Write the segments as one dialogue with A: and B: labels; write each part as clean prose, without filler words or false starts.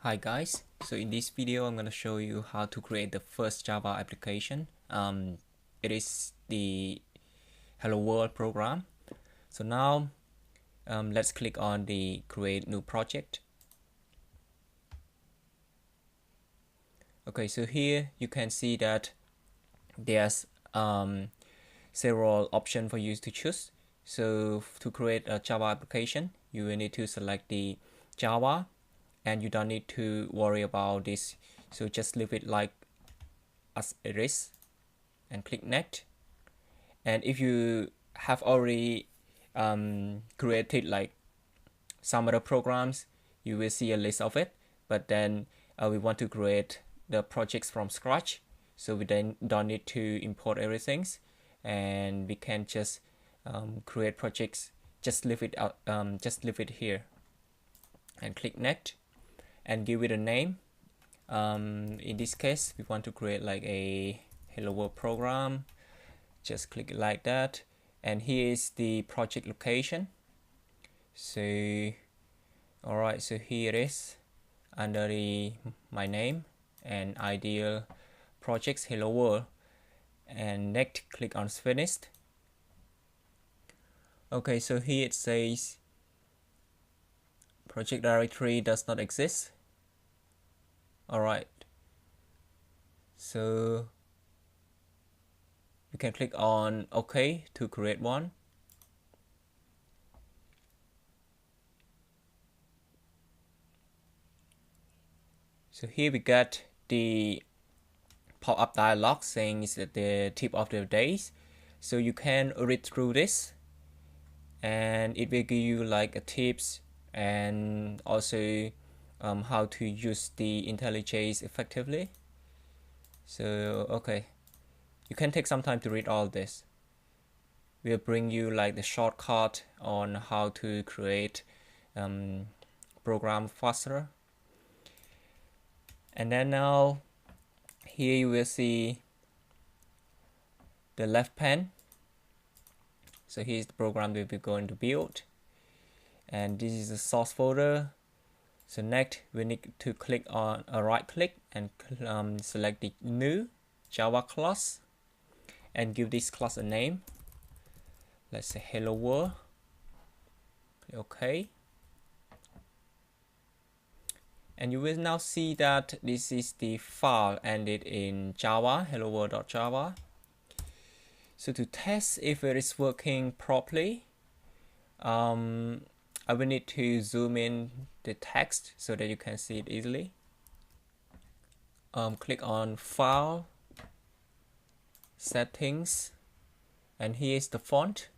A: Hi guys, so in this video I'm going to show you how to create the first Java application. It is the Hello World program. So now let's click on the create new project. Okay, so here you can see that there's several options for you to choose. So to create a Java application, you will need to select the Java, and you don't need to worry about this, so just leave it like as it is and click next. And if you have already created like some other programs, you will see a list of it, but then we want to create the projects from scratch, so we then don't need to import everything, and we can just create projects. Just leave it out, just leave it here and click next and give it a name. In this case we want to create like a Hello World program. Just click it like that, and here is the project location. So alright, so here it is under the my name and ideal projects Hello World, and next click on finished. Okay, so here it says project directory does not exist. Alright, so you can click on OK to create one. So here we got the pop-up dialog saying it's at the tip of the days. So you can read through this, and it will give you like a tips and also how to use the IntelliJ effectively. So okay, you can take some time to read all this. We'll bring you like the shortcut on how to create program faster. And then now here you will see the left pane. So here's the program that we're going to build, and this is the source folder. So next we need to click on a right click and select the new Java class and give this class a name. Let's say Hello World. Okay, and you will now see that this is the file ended in Java, hello world.java. So to test if it is working properly, I will need to zoom in the text so that you can see it easily. Click on File, Settings, and here is the font.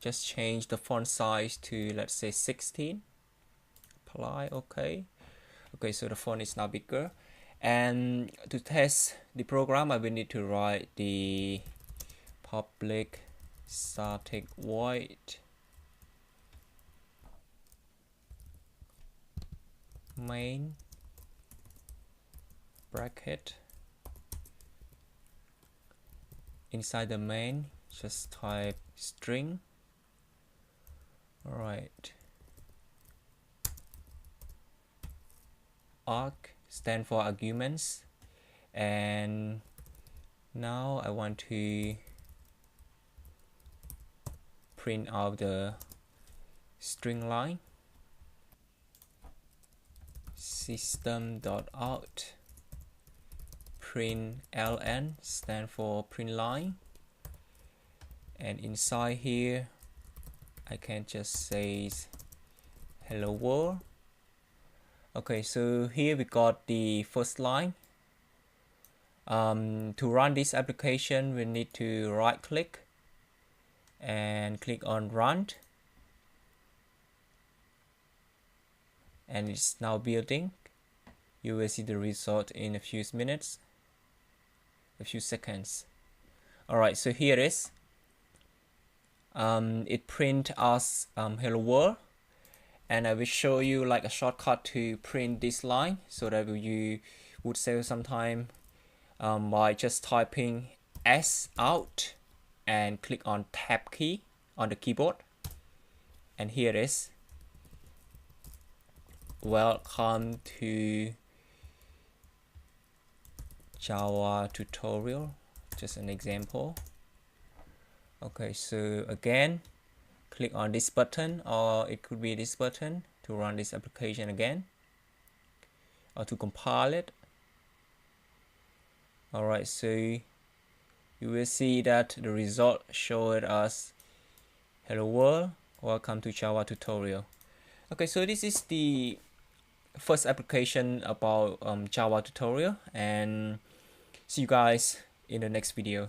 A: Just change the font size to, let's say, 16. Apply, okay. Okay, so the font is now bigger. And to test the program, I will need to write the public static void main bracket. Inside the main, just type string. Alright. Arg stand for arguments, and now I want to print out the string line. System.out print ln stand for print line, and inside here I can just say Hello World. Okay, so here we got the first line. To run this application, we need to right click and click on run, and it's now building. You will see the result in a few minutes, a few seconds. Alright, so here it is. It print us Hello World, and I will show you like a shortcut to print this line so that you would save some time by just typing S out and click on tab key on the keyboard, and here it is. welcome to Java tutorial, just an example. Okay, so again, click on this button, or it could be this button to run this application again, or to compile it. Alright, so you will see that the result showed us hello world, welcome to Java tutorial. Okay, so this is the first application about Java tutorial, and see you guys in the next video.